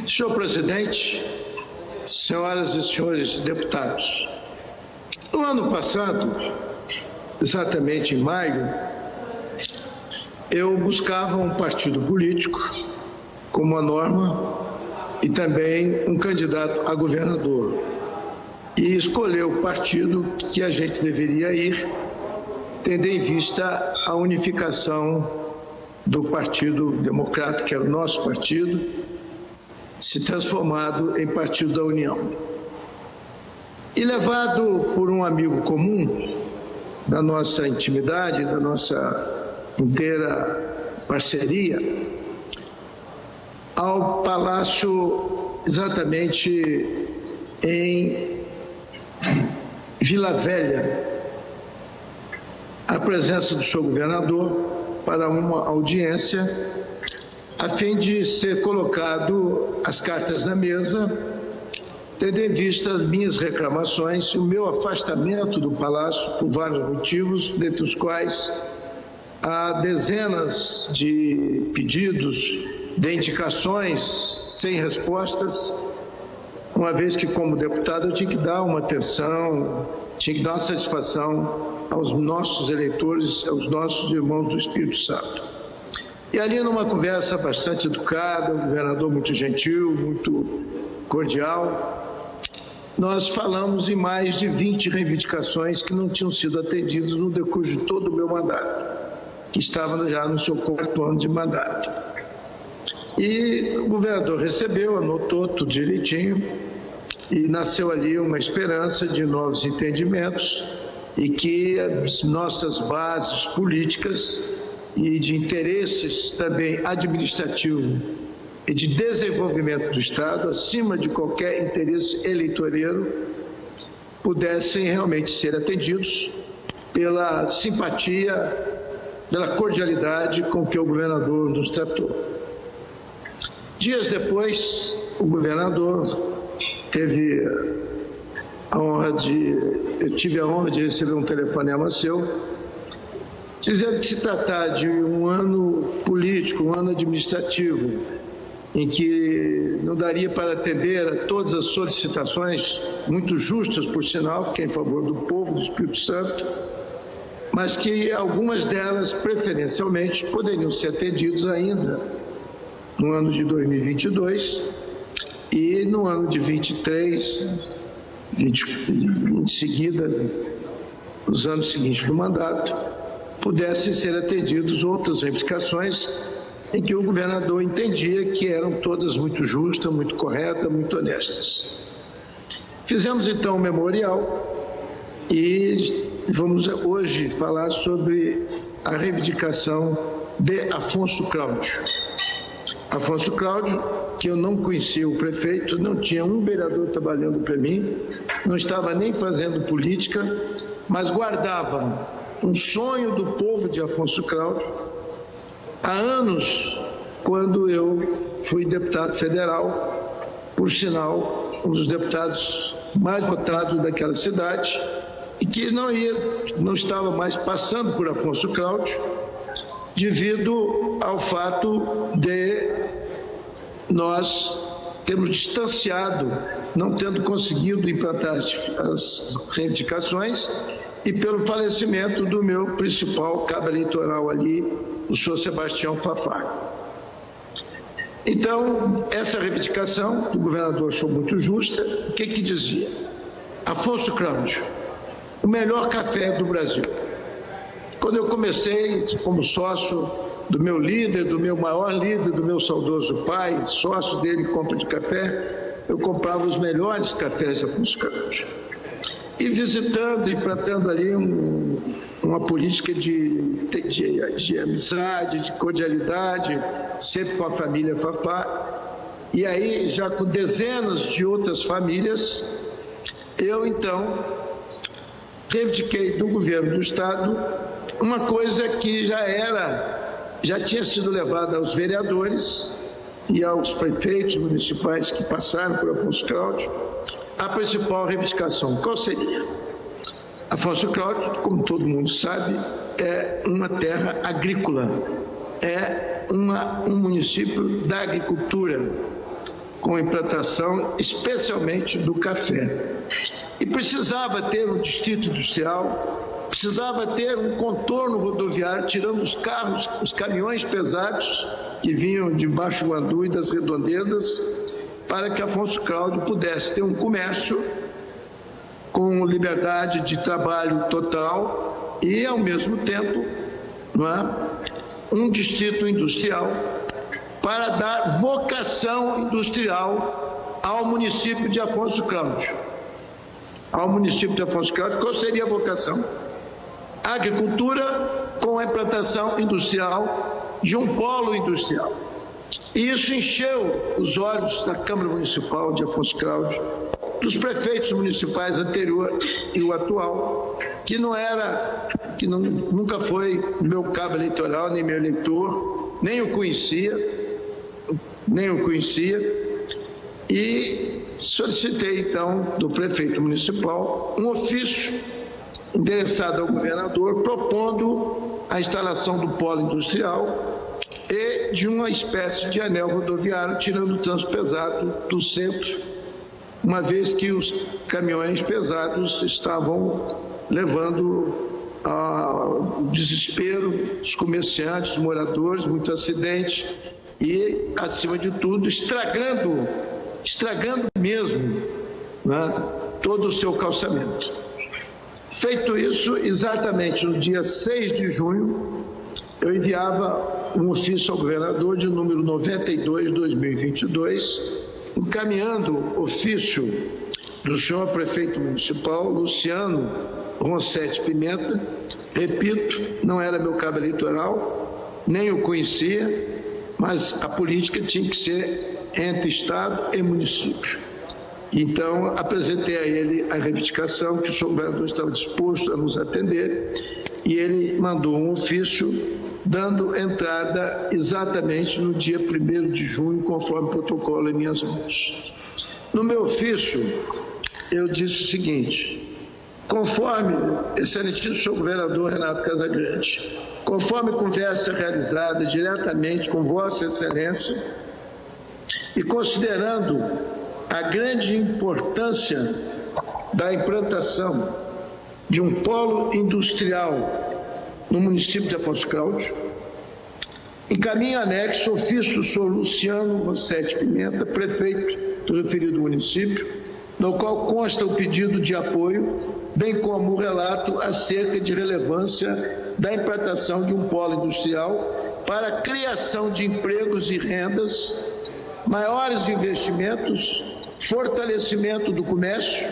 Senhor presidente, senhoras e senhores deputados, no ano passado, exatamente em maio, eu buscava um partido político como a norma e também um candidato a governador. E escolher o partido que a gente deveria ir, tendo em vista a unificação do Partido Democrata, que era o nosso partido, se transformado em Partido da União. E levado por um amigo comum, da nossa intimidade, da nossa inteira parceria, ao Palácio, exatamente em Vila Velha, a presença do senhor governador para uma audiência, a fim de ser colocado as cartas na mesa, tendo em vista as minhas reclamações e o meu afastamento do Palácio por vários motivos, dentre os quais há dezenas de pedidos, de indicações sem respostas, uma vez que, como deputado, eu tinha que dar uma atenção, tinha que dar uma satisfação aos nossos eleitores, aos nossos irmãos do Espírito Santo. E ali, numa conversa bastante educada, um governador muito gentil, muito cordial, nós falamos em mais de 20 reivindicações que não tinham sido atendidas no decurso de todo o meu mandato, que estava já no seu 4º ano de mandato. E o governador recebeu, anotou tudo direitinho, e nasceu ali uma esperança de novos entendimentos e que as nossas bases políticas e de interesses também administrativos e de desenvolvimento do Estado, acima de qualquer interesse eleitoreiro, pudessem realmente ser atendidos pela simpatia, pela cordialidade com que o governador nos tratou. Dias depois, o governador eu tive a honra de receber um telefonema seu, dizendo que se tratar de um ano político, um ano administrativo, em que não daria para atender a todas as solicitações, muito justas, por sinal, que é em favor do povo do Espírito Santo, mas que algumas delas, preferencialmente, poderiam ser atendidas ainda no ano de 2022 e no ano de 23, em seguida, nos anos seguintes do mandato, pudessem ser atendidas outras reivindicações em que o governador entendia que eram todas muito justas, muito corretas, muito honestas. Fizemos então um memorial e vamos hoje falar sobre a reivindicação de Afonso Cláudio. Afonso Cláudio, que eu não conhecia o prefeito, não tinha um vereador trabalhando para mim, não estava nem fazendo política, mas guardava um sonho do povo de Afonso Cláudio há anos, quando eu fui deputado federal, por sinal, um dos deputados mais votados daquela cidade, e que não estava mais passando por Afonso Cláudio, devido ao fato de nós termos distanciado, não tendo conseguido implantar as reivindicações, e pelo falecimento do meu principal cabo eleitoral ali, o senhor Sebastião Fafá. Então, essa reivindicação, o governador achou muito justa. O que dizia? Afonso Cláudio, o melhor café do Brasil. Quando eu comecei como sócio do meu líder, do meu maior líder, do meu saudoso pai, sócio dele em compra de café, eu comprava os melhores cafés da Afonso Cláudio. E visitando e plantando ali uma política de amizade, de cordialidade, sempre com a família Fafá. E aí, já com dezenas de outras famílias, eu então reivindiquei do governo do Estado uma coisa que já tinha sido levada aos vereadores e aos prefeitos municipais que passaram por Afonso Cláudio. A principal reivindicação, qual seria? Afonso Cláudio, como todo mundo sabe, é uma terra agrícola, é um município da agricultura, com implantação especialmente do café. E precisava ter um distrito industrial, precisava ter um contorno rodoviário, tirando os carros, os caminhões pesados que vinham de Baixo Guandu e das redondezas, para que Afonso Cláudio pudesse ter um comércio com liberdade de trabalho total e, ao mesmo tempo, não é, um distrito industrial para dar vocação industrial ao município de Afonso Cláudio. Ao município de Afonso Cláudio, qual seria a vocação? Agricultura com a implantação industrial de um polo industrial. E isso encheu os olhos da Câmara Municipal de Afonso Cláudio, dos prefeitos municipais anterior e o atual, que nunca foi meu cabo eleitoral, nem meu eleitor, nem o conhecia, e solicitei então do prefeito municipal um ofício endereçado ao governador propondo a instalação do polo industrial e de uma espécie de anel rodoviário, tirando o trânsito pesado do centro, uma vez que os caminhões pesados estavam levando ao desespero os comerciantes, os moradores, muito acidente e, acima de tudo, estragando mesmo, né, todo o seu calçamento. Feito isso, exatamente no dia 6 de junho, eu enviava um ofício ao governador de número 92/2022, encaminhando ofício do senhor prefeito municipal, Luciano Roncetti Pimenta. Repito, não era meu cabo eleitoral, nem o conhecia, mas a política tinha que ser entre Estado e município. Então, apresentei a ele a reivindicação que o senhor governador estava disposto a nos atender e ele mandou um ofício dando entrada exatamente no dia 1º de junho, conforme o protocolo em minhas mãos. No meu ofício, eu disse o seguinte: conforme, excelentíssimo senhor governador Renato Casagrande, conforme conversa realizada diretamente com Vossa Excelência e considerando a grande importância da implantação de um polo industrial no município de Afonso Cláudio, encaminho anexo ofício do senhor Luciano Roncetti Pimenta, prefeito do referido município, no qual consta o pedido de apoio, bem como o relato acerca de relevância da implantação de um polo industrial para a criação de empregos e rendas, maiores investimentos, fortalecimento do comércio,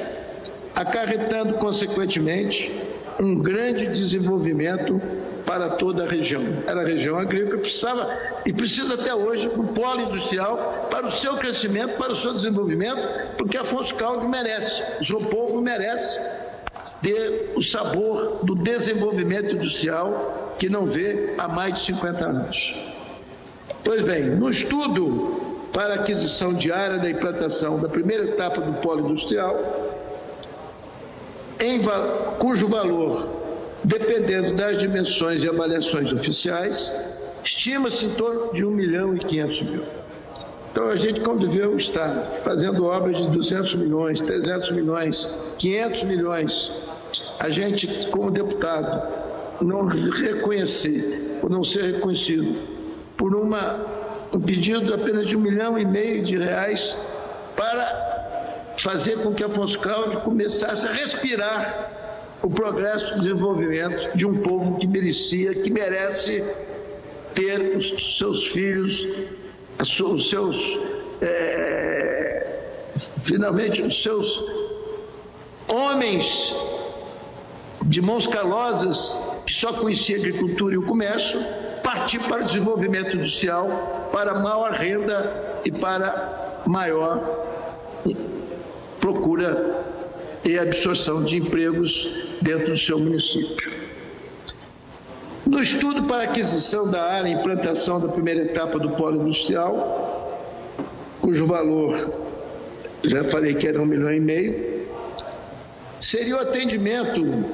acarretando, consequentemente, um grande desenvolvimento para toda a região. Era a região agrícola, precisava e precisa até hoje um polo industrial para o seu crescimento, para o seu desenvolvimento, porque Afonso Cláudio merece, o seu povo merece ter o sabor do desenvolvimento industrial que não vê há mais de 50 anos. Pois bem, no estudo para a aquisição de área da implantação da primeira etapa do polo industrial, cujo valor, dependendo das dimensões e avaliações oficiais, estima-se em torno de 1.500.000. Então, a gente, quando vê o Estado fazendo obras de 200 milhões, 300 milhões, 500 milhões, a gente, como deputado, não reconhecer, ou não ser reconhecido por um pedido apenas de R$1,5 milhão para fazer com que Afonso Cláudio começasse a respirar o progresso e desenvolvimento de um povo que merecia, que merece ter os seus filhos, finalmente os seus homens de mãos calosas, que só conheciam a agricultura e o comércio, partir para o desenvolvimento industrial, para maior renda e para maior procura e absorção de empregos dentro do seu município. No estudo para aquisição da área e implantação da primeira etapa do polo industrial, cujo valor, já falei que era R$1,5 milhão, seria o atendimento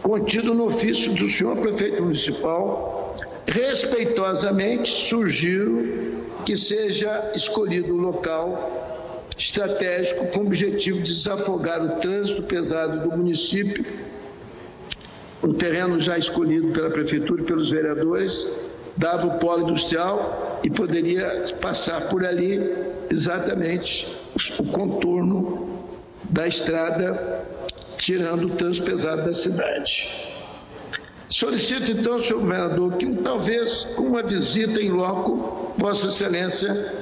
contido no ofício do senhor prefeito municipal, respeitosamente sugiro que seja escolhido um local estratégico com o objetivo de desafogar o trânsito pesado do município, um terreno já escolhido pela Prefeitura e pelos vereadores, dava o polo industrial e poderia passar por ali exatamente o contorno da estrada, tirando o trânsito pesado da cidade. Solicito então, senhor governador, que talvez uma visita em loco, Vossa Excelência,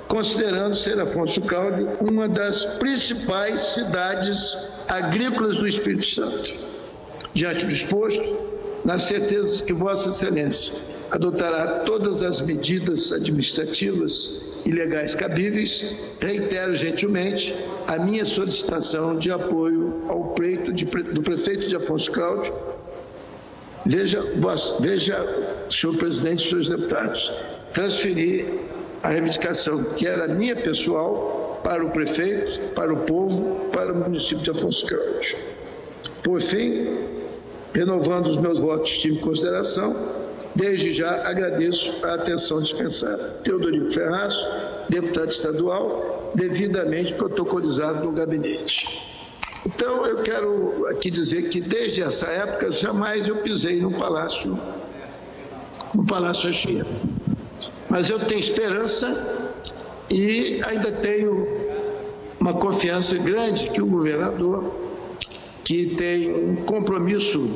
considerando ser Afonso Cláudio uma das principais cidades agrícolas do Espírito Santo. Diante do exposto, na certeza de que Vossa Excelência adotará todas as medidas administrativas e legais cabíveis, reitero gentilmente a minha solicitação de apoio ao pleito do prefeito de Afonso Cláudio. Veja, senhor presidente e senhores deputados, transferir a reivindicação que era minha pessoal para o prefeito, para o povo, para o município de Afonso Cláudio. Por fim, renovando os meus votos de estima e consideração, desde já agradeço a atenção dispensada. Teodorico Ferraz, deputado estadual, devidamente protocolizado no gabinete. Então, eu quero aqui dizer que desde essa época jamais eu pisei no Palácio Anchieta. Mas eu tenho esperança e ainda tenho uma confiança grande que o governador, que tem um compromisso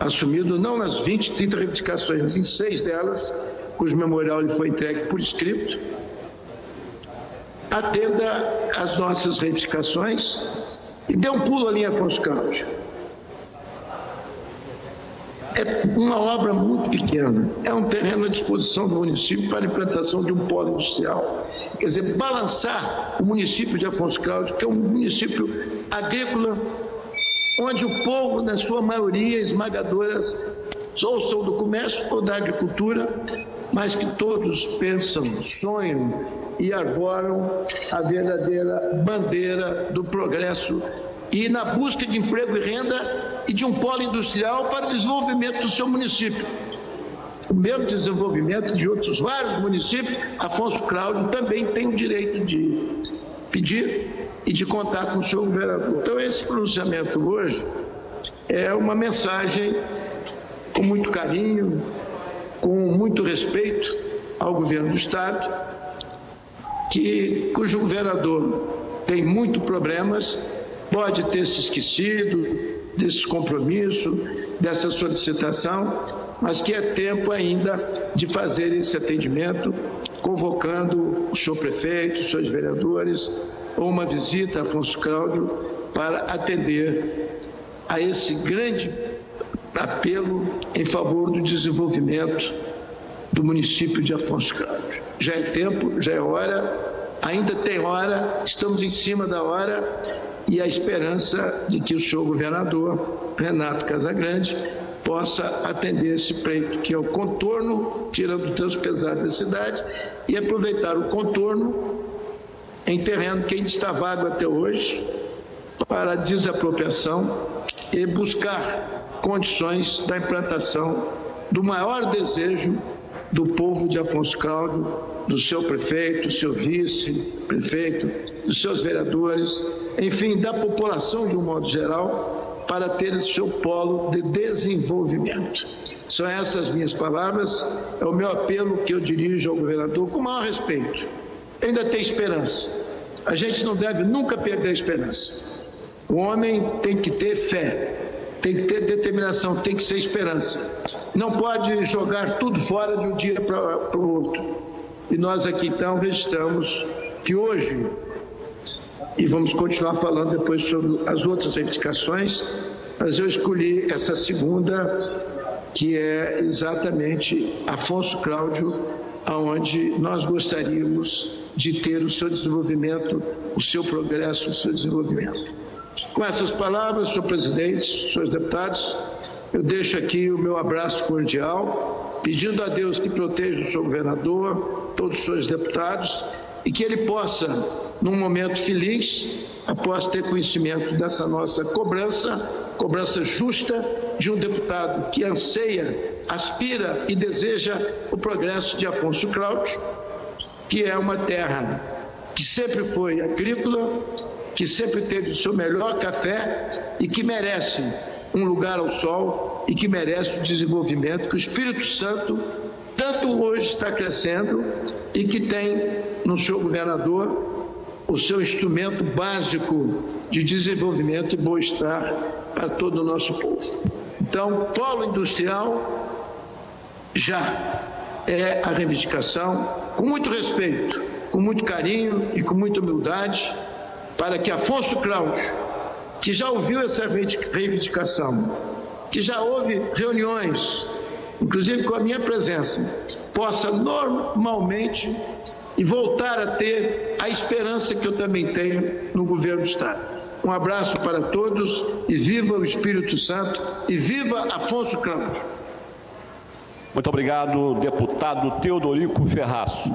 assumido não nas 20, 30 reivindicações, mas em 6 delas, cujo memorial lhe foi entregue por escrito, atenda às nossas reivindicações e dê um pulo ali em Afonso Cláudio. É uma obra muito pequena, é um terreno à disposição do município para a implantação de um polo industrial. Quer dizer, balançar o município de Afonso Cláudio, que é um município agrícola, onde o povo, na sua maioria esmagadora, ou são do comércio ou da agricultura, mas que todos pensam, sonham e arvoram a verdadeira bandeira do progresso e na busca de emprego e renda e de um polo industrial para o desenvolvimento do seu município. O mesmo desenvolvimento de outros vários municípios, Afonso Cláudio também tem o direito de pedir e de contar com o seu governador. Então, esse pronunciamento hoje é uma mensagem com muito carinho, com muito respeito ao governo do Estado, cujo governador tem muitos problemas, pode ter se esquecido desse compromisso, dessa solicitação, mas que é tempo ainda de fazer esse atendimento, convocando o senhor prefeito, os senhores vereadores, ou uma visita a Afonso Cláudio para atender a esse grande apelo em favor do desenvolvimento do município de Afonso Cláudio. Já é tempo, já é hora, ainda tem hora, estamos em cima da hora e a esperança de que o senhor governador, Renato Casagrande, possa atender esse pleito, que é o contorno, tirando o trânsito pesado da cidade, e aproveitar o contorno em terreno que ainda está vago até hoje, para desapropriação e buscar condições da implantação do maior desejo do povo de Afonso Cláudio, do seu prefeito, do seu vice-prefeito, dos seus vereadores, enfim, da população de um modo geral, para ter esse seu polo de desenvolvimento. São essas minhas palavras, é o meu apelo que eu dirijo ao governador com o maior respeito. Ainda tem esperança. A gente não deve nunca perder a esperança. O homem tem que ter fé, tem que ter determinação, tem que ser esperança. Não pode jogar tudo fora de um dia para o outro. E nós aqui então registramos que hoje, e vamos continuar falando depois sobre as outras reivindicações, mas eu escolhi essa segunda, que é exatamente Afonso Cláudio, aonde nós gostaríamos de ter o seu desenvolvimento, o seu progresso, o seu desenvolvimento. Com essas palavras, senhor presidente, senhores deputados, eu deixo aqui o meu abraço cordial, pedindo a Deus que proteja o senhor governador, todos os senhores deputados, e que ele possa, num momento feliz, após ter conhecimento dessa nossa cobrança justa de um deputado que anseia, aspira e deseja o progresso de Afonso Cláudio, que é uma terra que sempre foi agrícola, que sempre teve o seu melhor café e que merece um lugar ao sol e que merece o desenvolvimento que o Espírito Santo tanto hoje está crescendo e que tem no seu governador o seu instrumento básico de desenvolvimento e bem-estar para todo o nosso povo. Então, polo industrial já é a reivindicação, com muito respeito, com muito carinho e com muita humildade, para que Afonso Cláudio, que já ouviu essa reivindicação, que já houve reuniões, inclusive com a minha presença, possa normalmente e voltar a ter a esperança que eu também tenho no governo do Estado. Um abraço para todos e viva o Espírito Santo e viva Afonso Cláudio. Muito obrigado, deputado Teodorico Ferraz.